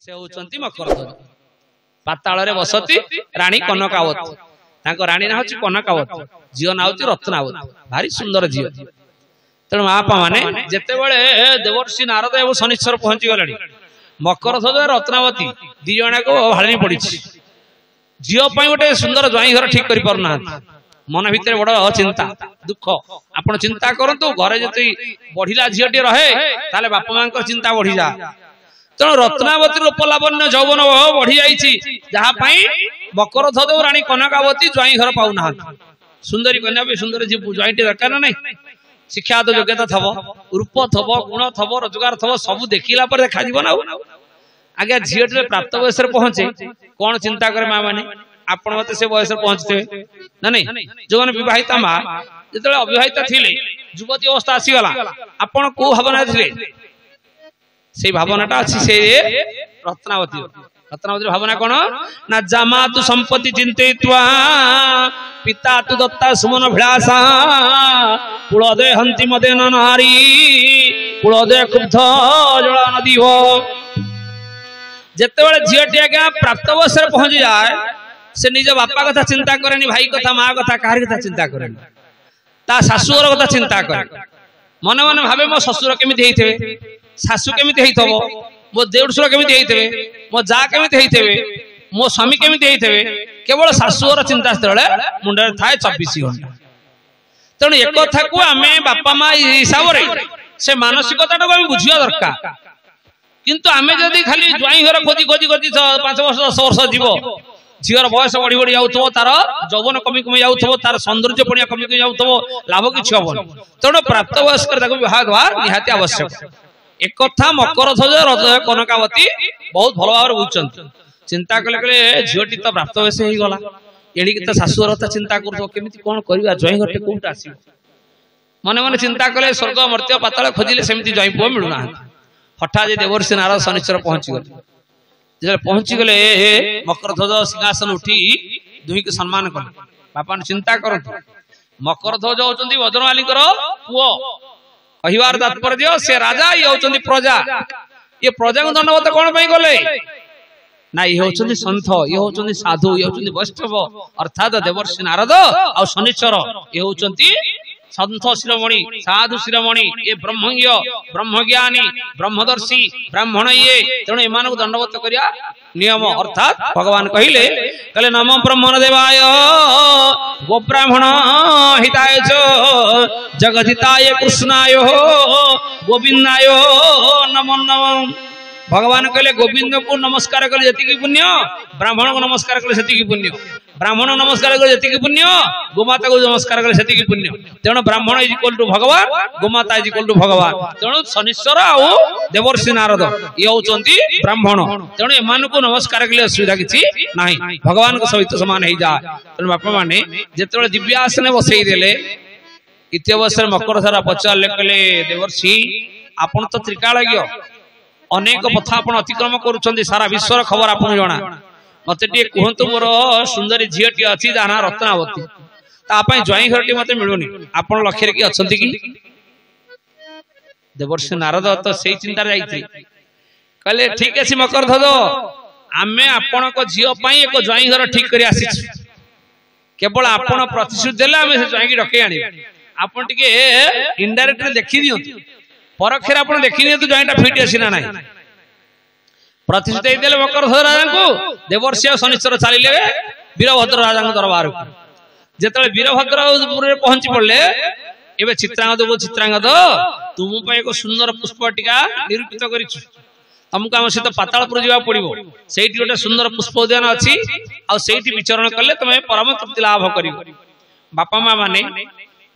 से होचंती मकरध्वज पाताल रे बसती रानी कनकावती तांको रानी ना होची कनकावती झियो ना होची रत्नावती भारी सुंदर झियो तेणु आपा माने जेते बेले देवर्षि नारद एवं शनिश्चर पहुंची गलानी मकरध्वज रत्नावती दी जणा को भाळनी पड़िछि झियो पई गोटे सुंदर ज्वाई घर ठीक करि पारना मन भितर बड़ चिंता दुख आपण चिंता करंतु घरे जति बढ़िला झियोटी रहे ताले बापा मां को चिंता बढ़ी जा तेणु रत्नावती रूपलावण्य यौवन बढ़ी जाइछि जहा पई मकरध्वज रानी कनकावती ज्वाई घर पाउना सुंदरी कन्या भी सुंदर जी ज्वाईटी दरकार ना नहीं शिक्षा तो योग्यता थबो रूप थबो गुण थबो रोजगार थबो सब देखिला पर देखा जीव ना आगे झीटे प्राप्त बयस पहुंचे कौन चिंता करे मां माने आपण मते से बयस पहुंचते ना नहीं जो माने विवाहिता मां जतले अविवाहिता थिले युवती अवस्था आसी गला आपण को भावना थिले से भावनाटा अछि से रत्नावती रत्नावती भावना कोन ना जामा तु संपत्ति चिंतित्वा पिता तु दत्ता सुमन भिलासा कुलदे हंति मदे नारी कुलदे क्षुब्ध जला नदी हो जेते बेले झियटी आज्ञा प्राप्त बयस पहुंच जाए से निज बापा कथा चिंता करेनी भाई कथा मां कथा कार कथा चिंता करेनी ता सासुर कथा चिंता करे मन मन भावे मो ससुर केमिति हेइथेबे सासु केमिति हेइथबो मो देउडसुर केमिति हेइथेबे मो जा केमिति हेइथेबे मो स्वामी केमिति हेइथेबे केवल सासुर चिंता स्थले मुंडरे थाए 24 घंटा तेणु एक कथा को आमे बापा मां हिसाब रे से मानसिकता को हम बुझिया दरकार किंतु आमे जदी खाली ज्वाई घर खोजी खोजी खोजी 5 वर्ष 10 वर्ष जीवो झीर बयस बढ़ी बढ़ी जाऊथबो तार यौवन कमी कमी जाऊथबो तार सौंदर्य पणिया कमी कमी जाऊथबो लाभ किछ हबो तेणु प्राप्त बयस कर ताको विवाह द्वार निहाती आवश्यक एक कथा मकरध्वज कनकावती बहुत भल भाव बुझुचंत चिंता कले कले झीटी तो प्राप्त बयस हो गला एड़ी तो शाशुर कथा चिंता करथो केमिति कोन करबा जय घटे कोटा आसी मने मने चिंता कले स्वर्ग मर्त्य पाताल खोजिले सेमिति जय पुआ मिलुना हठात जे देवर्षि नारद शनिश्चर पहुंची गले जे पहुंची गले मकरध्वज सिंहासन उठी दुही के सम्मान कले बापा चिंता करथो मकरध्वज होचंदी वज्रमालिकर पुओ कहिवार तात्पर्य से राजा ये होचंदी प्रजा ये प्रजा को दंडवत कोन पई गले ना ये होचंदी संत ये होचंदी साधु ये होचंदी वैष्णव अर्थात देवर्षि नारद और शनिश्चर ये होचंदी संत शिरोमणि साधु शिरोमणि ये ब्रह्मज्ञ ब्रह्मज्ञानी ब्रह्मदर्शी ब्राह्मण ये तेणु एमान को दंडवत करिया नियम अर्थात भगवान कहिले कहले नमो ब्रह्मण देवाय गो ब्राह्मण हिताय च जगदिताय कृष्णाय गोविंदाय नमो नमः भगवान कहले गोविंद को नमस्कार कले जति पुण्य ब्राह्मण को नमस्कार कले सेति पुण्य ब्राह्मण नमस्कार कले जति पुण्य गोमाता को नमस्कार कले सेति पुण्य तेणु ब्राह्मण इज इक्वल टू भगवान गोमाता इज इक्वल टू भगवान तेणु शनिश्चर आ देवर्षि नारद ये होचंती ब्राह्मण तेणु एमान को नमस्कार कले असुविधा किछि नाही भगवान को सहित समान हे जा तेणु बापा माने जेतेबेले दिव्यासन बसई देले इति अवसर मकरधरा पचारले कले देवर्षि आपण तो त्रिकालज्ञ अनेक पथा आपण अतिक्रम करूछंदी सारा विश्वर खबर आपण जणा मते टी कहंतु मोर सुंदरी झियटी अछि जाना रत्नावती ता पई ज्वाई घरटी मते मिलुनी आपण लक्ष्य की अछंती की देवर्षि नारद तो सेही चिंता रे जाईथि कहले ठीक अछि मकरध्वज आमे आपण को झियो पई एक ज्वाई घर ठीक करी आसी केवल आपण प्रतिश्रुति देले आमे से ज्वाई की डके आनी आपण टिके इनडायरेक्टली देखि दियंतु परखेर आपण देखि नियंतु ज्वाईटा फिट आसी ना नाही प्रतिश्रुति देले मकरध्वज राजा को देवर्षि शनिश्चर चलिले वीरभद्र राजा को दरबार को जेतले वीरभद्रपुर रे पहुंची पड़ले एबे चित्रांगद को चित्रांगद तुम पे एक सुंदर पुष्पटिका निरूपित करिछु तुमको हम सहित पातालपुर जीवा पड़िबो सेठी गोटे सुंदर पुष्प उद्यान अछि आ सेठी विचरण करले तमे परम तृप्ति लाभ करिवो बापा मां माने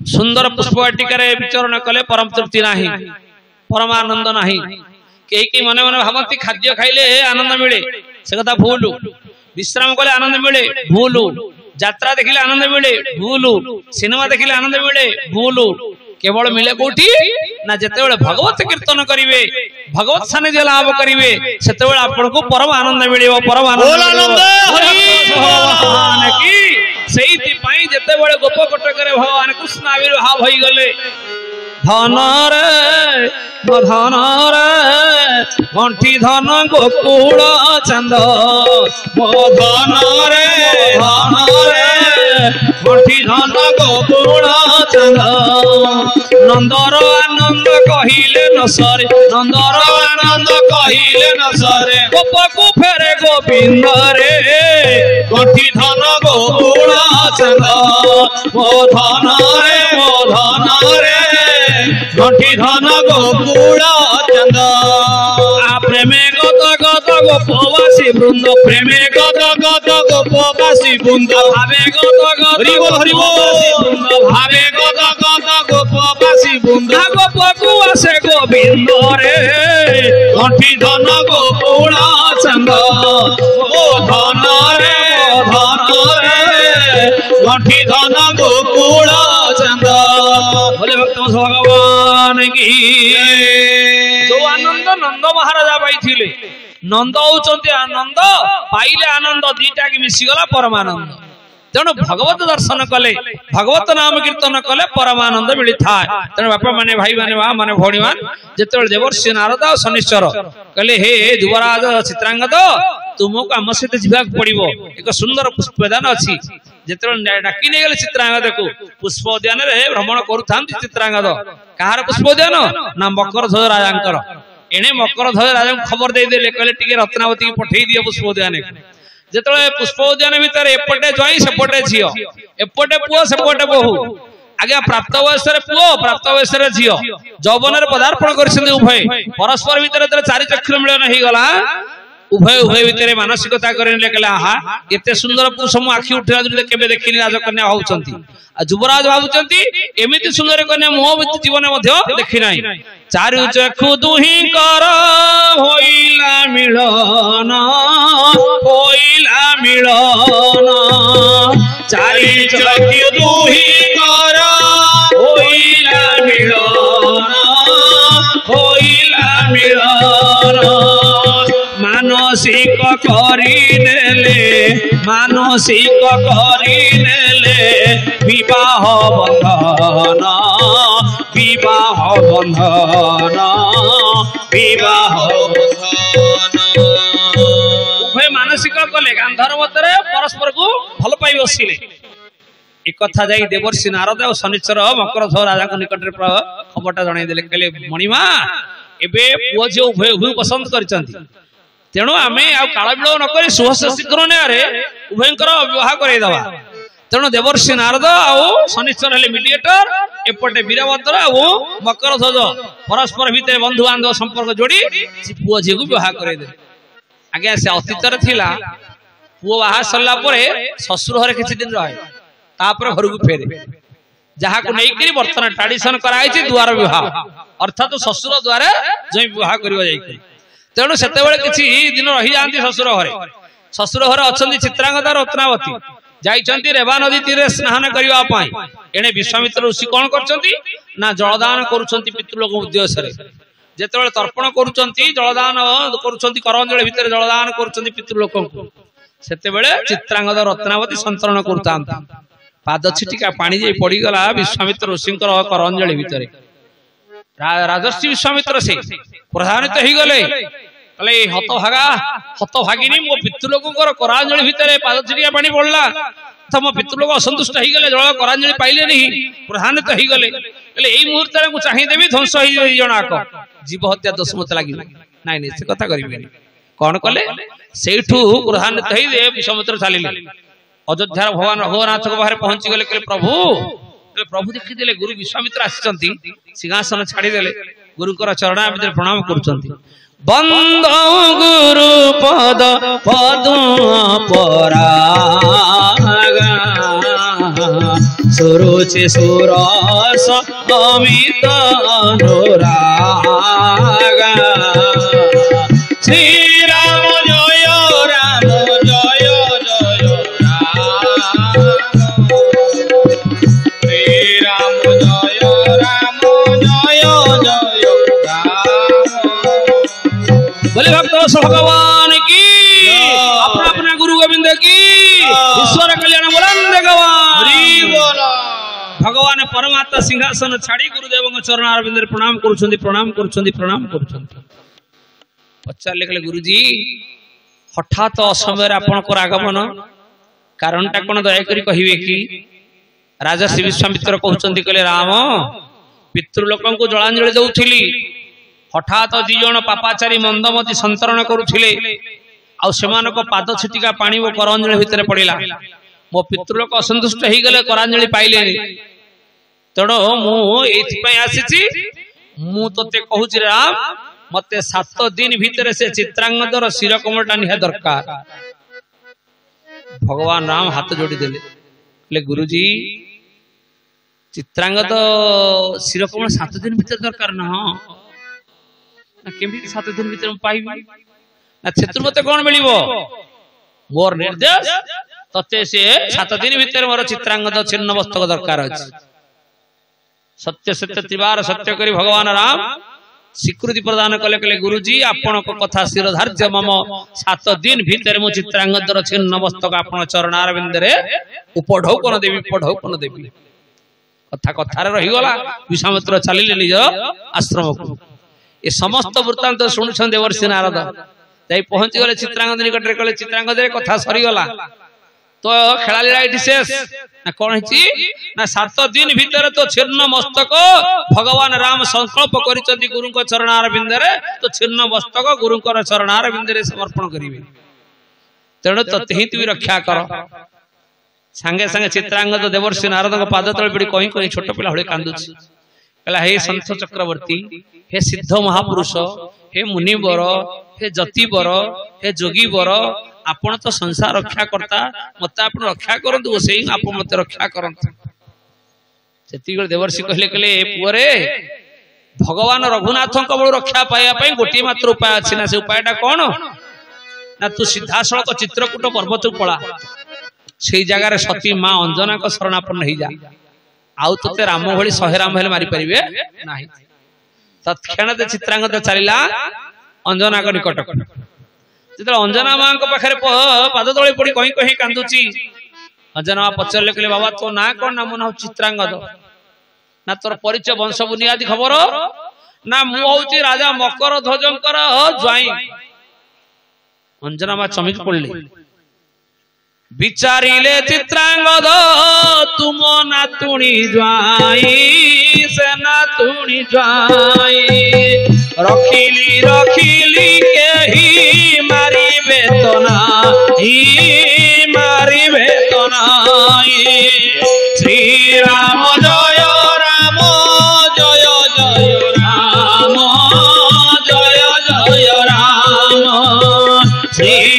सुंदर पुष्पटिका रे विचरण कले परम तृप्ति नाही परमानंद नाही के मने मने भावती खाद्य खाइले आनंद मिले से कथा भूल विश्राम कले आनंद मिले भूल यात्रा देखिले आनंद मिले भूल सिनेमा देखिले आनंद मिले भूल केवल मिले कोठी ना जेतेबेले भगवत कीर्तन करिवे भगवत सानिध्य लाभ करिवे सेतेबेले आपन को परम आनंद मिलिबो परम आनंद भगवान की सेहिति पई जेतेबेले गोप कटक रे भगवान कृष्ण आविर्भाव होई गले धन रे धन रे घंटी धन गोकुल चंद मो धन रे घंटी धन गोकुल चंद नंदर आनंद कहिले न सरे नंदर आनंद कहिले न सरे गोपकु फेरे गोविंद रे घंटी धन गोकुल चंद मो धन रे घंटी धन गोकुल चंद प्रेमे गद गद गोपवासी वृंद प्रेमे गद गद गोपवासी वृंद भावे गद गद हरि बोल भावे गद गद गोपवासी वृंद गोपकु आसे गोविंद रे घंटी धन गोकुल चंद ओ धन रे घंटी धन गोकुल चंद बोले भक्त भगवान की जो आनंद नंद महाराजा पाई नंद होउचंती आनंद पाइले आनंद दीटा की मिसीगला परमानंद तेणु भगवत दर्शन कले भगवत नाम कीर्तन कले परमानंद मिली था तेणु बापा माने भाई माने माँ माने भौणी मान जेतेबेले देवर्षि नारद और शनिश्चर कहले हे युवराज चित्रांगद तुमको आम सहित जीवा पड़ो एक सुंदर पुष्पदान अच्छी जेतेबेले डाकी नहीं गले चित्रांगद को पुष्प उद्यान रे भ्रमण करूथांती चित्रांगद कहार पुष्प उद्यान ना मकर ध्वज राजांकर एणे मकर ध्वज राजा खबर दे देले कहले टिके रत्नावती की पठेई दियो पुष्प उद्यान जेतेबेले पुष्प उद्यान भीतर एपटे जई सेपटे झियो एपटे पुओ सेपटे बहु आगे प्राप्त वयस पुओ प्राप्त वयस झियो यौवन पदार्पण कर उभय परस्पर भीतर चारि चक्षु मिलन हो गला उभय उभय भितर मानसिकता कहले आहा एते सुंदर पुरुष मु आखि उठिला केबे देखिनी राजकन्या होउचंती आ युवराज भाबुचंती एमिति सुंदर कन्या मो जीवन मध्य देखि नाही चारु चक्षु दुही कर होइला मिलन चारि चक्षु दुही कर होइला मिलन मानसिक करी नेले विवाह बंधन उभय मानसिक कले गांधर मतरे परस्पर को भल पाई बसिले एक कथा जाई देवर्षि नारद और शनिश्चर मकर ध्वज राजा निकट खबरटा जणाई देले कहले मणिमा एबे पुओ जे उभय उभय पसंद करचंती तेणु आमे आ काल विलंब न करी सुहस शीघ्र न्यारे उभयंकर विवाह करई दवा तेणु देवर्षि नारद आ शनिश्चर हेले मीडिएटर एपटे वीरभद्र आ मकर ध्वज परस्पर भितर बंधु बांधव संपर्क जोड़ी से पुओ जे को विवाह करई दे आगे से अतीत रे थिला पुओ बाहा सरला परे ससुर घरे किछि दिन रहे तापर घर को फेरे जहा को नै करी वर्तमान ट्रेडिशन कराई छि द्वार विवाह अर्थात ससुर द्वारा जई विवाह करबा जाई तेणु से किसी दिन रही जाती शशुर घरे अच्छा चित्रांगदा रत्नावती जाइंट रेवा नदी तीर स्नान करने एणे विश्वामित्र ऋषि कौन कर जलदान करुँच पितृलोक उद्देश्य जिते तर्पण करुँच जलदान करंजलि भितर जलदान करुँच पितृलोक से चित्रांगद रत्नावती संतरण करुता पाद छिटिका पानी जे पड़गला विश्वामित्र ऋषि करंजलि भितर राजर्षि विश्वामित्र से प्रधानित हो गले कहले हतभागिनी मो पितृलोक करांजलि भितर पाद छिटिका पानी पड़ला तो मो पितृलोक असंतुष्ट हो गले जल करांजलि पाइले नहीं प्रधानित हो गले यही मुहूर्त चाहिदेवी ध्वंस हो जनाक जीव हत्या दोष मत लगे नाई नहीं से कथा करें कौन कले से प्रधानित हो विश्वामित्र चलिए अयोध्या भगवान रघुनाथ बाहर पहुंची गले कहले प्रभु देखीदे गुरु विश्वामित्र आसी सिंहासन छाड़ीदे गुरु चरणा भितर प्रणाम करुँच बंद गुरु पद सुरुचि सुरस अमित अनुरागा श्री राम जय राम जय जय बोले भक्त भगवान की अपना अपना गुरु गोविंद की ईश्वर कल्याण बुलंद भगवान भगवान परमा माता सिंहासन छाड़ी गुरुदेव चरण अरविंद प्रणाम करुछंती प्रणाम करुछंती प्रणाम करुछंती पचारे कहले गुरुजी हठात असमय आपणकर आगमन कारणटा कौन दयाकरी कहिबे कि राजा श्री विश्वामित्र कहउछंती कहले राम पितृलोक को जलांजलि दउथिली हठात दी जण पापाचारी मंदमती संतरण करुथिले आ सेमानक पाद छिटिका पानी वो करांजलि भितर पड़िला मो पितृलोक असंतुष्ट हो गले करांजलि पाइले तेणु मु एथि आसी मु तोते कहूची राम मते 7 दिन भितर से चित्रांगदर शिर कमलटा निहा दरकार भगवान राम हाथ जोड़ी देले गुरुजी चित्रांगद शिर कमल 7 दिन भितर दरकार ना केमी 7 दिन भितर पाइबी ना क्षेत्र मते कौन मिलिबो मोर निर्देश तते से 7 दिन भितर मोर चित्रांगद छिन्न मस्तक दरकार अछि सत्य सत्य त्रिवार सत्य करी भगवान राम स्वीकृति प्रदान कले कले गुरुजी आपण को कथा शिरोधार्य मम 7 दिन भितर मो चित्रांगदर छिन्न मस्तक आपण चरणारविंद रे उपढौकन देवी कथा कथारे रही गला विश्वामित्र चलिले निज आश्रम को ए समस्त वृत्तांत सुनुछन देवर्षि नारद जाई पहुंची गले चित्रांगद निकट रे कले चित्रांगद रे कथा सरी गला तो खेलालीला इति शेष ना कोन हिची ना 7 दिन भीतर तो छिन्न मस्तक भगवान राम संकल्प करिसथि गुरु को चरणारविंद रे तो छिन्न मस्तक गुरु को चरणारविंद रे समर्पण करिवे तेणु तते तु रक्षा कर संगे संगे चित्रांगद देवर्षि नारद को पाद तळे पड़ी कहीं कहीं छोट पिला होले कांदुछि कहला हे संत चक्रवर्ती हे सिद्ध महापुरुष हे मुनिवर हे जतिवर हे जोगीवर आपण तो संसार रक्षा करता मत आपण रक्षा करंतु से आपण मत रक्षा करंतु सेति देवर्षि कहले कहले पुअरे भगवान रघुनाथ को बळ रक्षा पाया पई गोटी मात्र उपाय अछि ना से उपायटा कोन ना तू सीधासळक चित्रकूट पर्वत पळा सेई जगह रे सती मां अंजना को शरणापन्न हो जा आउ तते राम भली 100 राम हेले मारी परिबे नाही तत्क्षण ते चित्रांगद चलिला अंजना को निकट जिते अंजना मां को पाखरे पाद तळे पड़ी कहीं कहीं कांदुची अंजना पचरले कहले बाबा तो ना कोन ना मन चित्रांगद ना तोर परिचय वंश बुनियादी खबर ना मु होउची राजा मकर ध्वजंकर ज्वाई अंजना मां चमिक पड़ले विचारिले चित्रांगद तुम नातुणी ज्वाई से नातुणी ज्वाई रखिली रखिली केही मारी बेतना श्री राम जय राम जय जय राम जय जय राम श्री